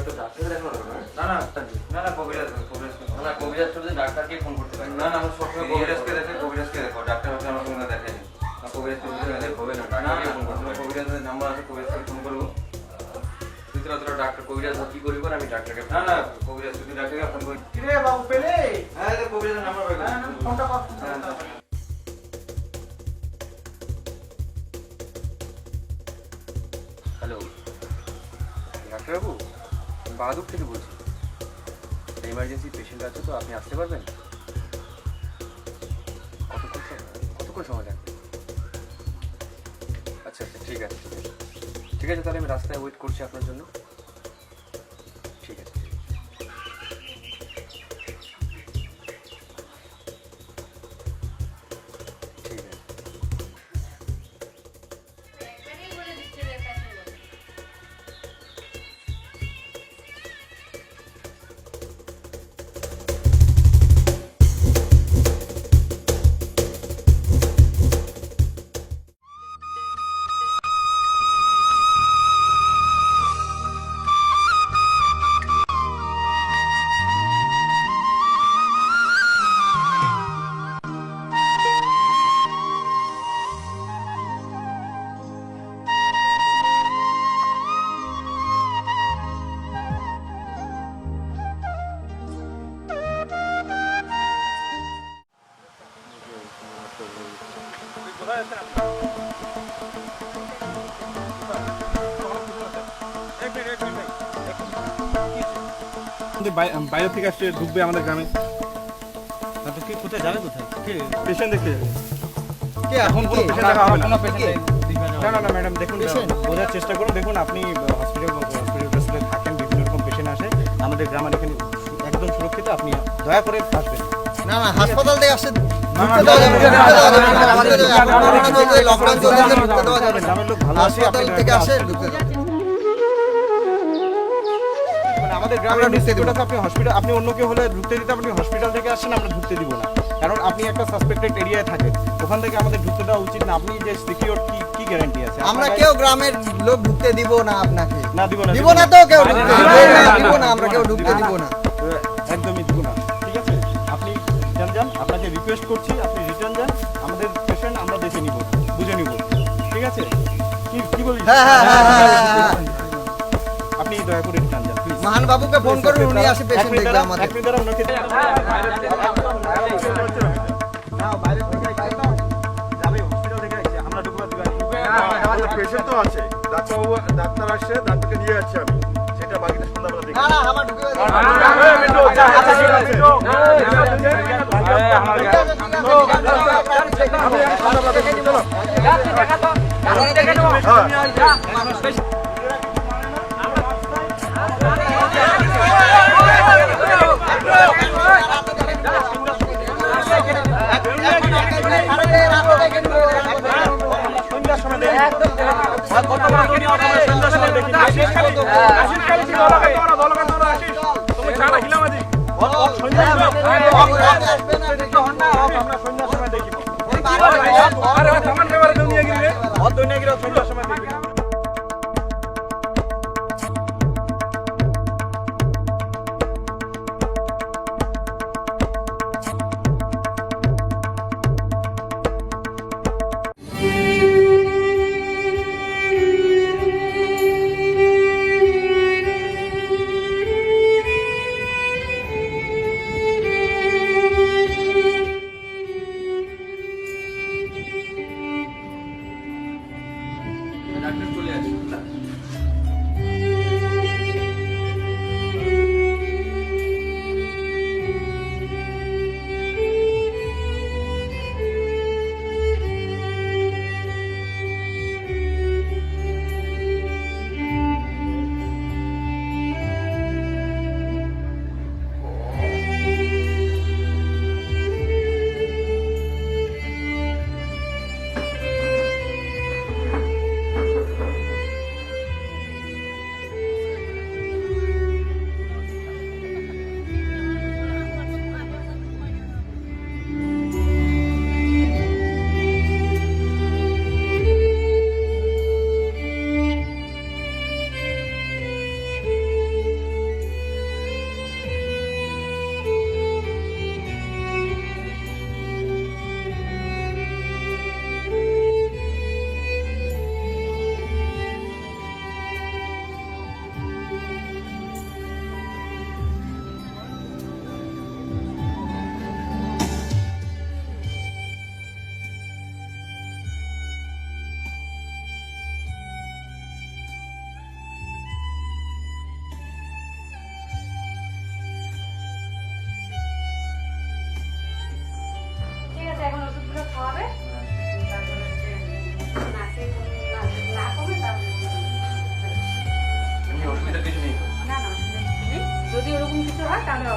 তো ডাক্তার দেখানো দরকার। না না না না কবিরাজ না কবিরাজ শুধু ডাক্তারকে ফোন করতে পারে। না না, আমার সবসময় কবিরাজকে দেখো, ডাক্তার হচ্ছে আমার সঙ্গে দেখায়নি। কবিরাজকে হবে না, না ডাক্তারকে ফোন না, করতে পারে। কবিরাজের নাম্বার আছে, কবিরাজকে ফোন করবো। তুই তো ডাক্তার কবিরাজ কি করিব না, আমি ডাক্তারকে না না, কবিরাজ যদি ডাক্তারকে ফোন করি। কিরে বাবু পেলে? হ্যাঁ, কবিরাজের নাম্বার পাই। ফোনটা কর। হ্যালো ডাক্তারবাবু, বাহাদুর থেকে বলছি। এমার্জেন্সি পেশেন্ট আছে, তো আপনি আসতে পারবেন? কতক্ষণ সময় লাগবে? আচ্ছা আচ্ছা, ঠিক আছে ঠিক আছে ঠিক আছে, তাহলে আমি রাস্তায় ওয়েট করছি আপনার জন্য। ঠিক আছে। ঠিক আছে। বাইরে থেকে আসছে, ঢুকবে আমাদের গ্রামে। কি কোথায় যাবে, কোথায় কে পেশেন্ট দেখতে যাবে। কে এখন কোনো পেশেন্ট দেখা হবে না। কোনো পেশেন্ট না না না ম্যাডাম, দেখুন বোঝার চেষ্টা করুন। দেখুন আপনি হসপিটালে থাকেন, বিভিন্ন রকম পেশেন্ট আসে। আমাদের গ্রামের এখানে একদম সুরক্ষিত, আপনি দয়া করে আসবেন। না না, হাসপাতাল থেকে আসছে। গ্রামের লোক ভালো আছে, আপনি থেকে আসে ঢুকতে যাবে। আমাদের গ্রামের ডিস্ট্রিক্ট আছে, আপনি হসপিটাল, আপনি অন্য কেউ হলে ঢুকতে দিতে, আপনি হসপিটাল থেকে আসছেন, আমরা ঢুকতে দিব না। কারণ আপনি একটা সাসপেক্টেড এরিয়ায় থাকেন, ওখান থেকে আমাদের ঢুকতে দেওয়া উচিত না। আপনি যে সিকিউর কি গ্যারান্টি আছে? আমরা কেউ গ্রামের লোক ঢুকতে দিব না আপনাকে। না দিব না, দিব না তো, কেউ ঢুকতে দিব না, আমরা কেউ ঢুকতে দিব না, একদমই দিব না। ঠিক আছে, আপনি যান, আপনাকে রিকোয়েস্ট করছি, আপনি রিটার্ন যান। আমাদের পেশেন্ট আমরা দেখে নিব, বুঝে নিব। ঠিক আছে, কি বলি? হ্যাঁ হ্যাঁ হ্যাঁ, আপনি দয়া করে রিটার্ন যান প্লিজ। মাহান বাবুকে ফোন করুন, উনি আসে পেশেন্ট দেখবে আমাদের। এক মিনিট দাঁড়ান, ওনাকে না, বাইরে থেকে যাবে, হসপিটাল থেকে আসছে, আমরা ঢুকবো দিবানি। পেশেন্ট তো আছে, ডাক্তার আসছে, ডাক্তারকে নিয়ে যাচ্ছি আমি। সেটা বাকিটা সন্ধ্যাবেলা দেখি। না না, আমার ঢুকে ডাক্তার চলে আসে। যদি ওরকম কিছু হয় তাহলে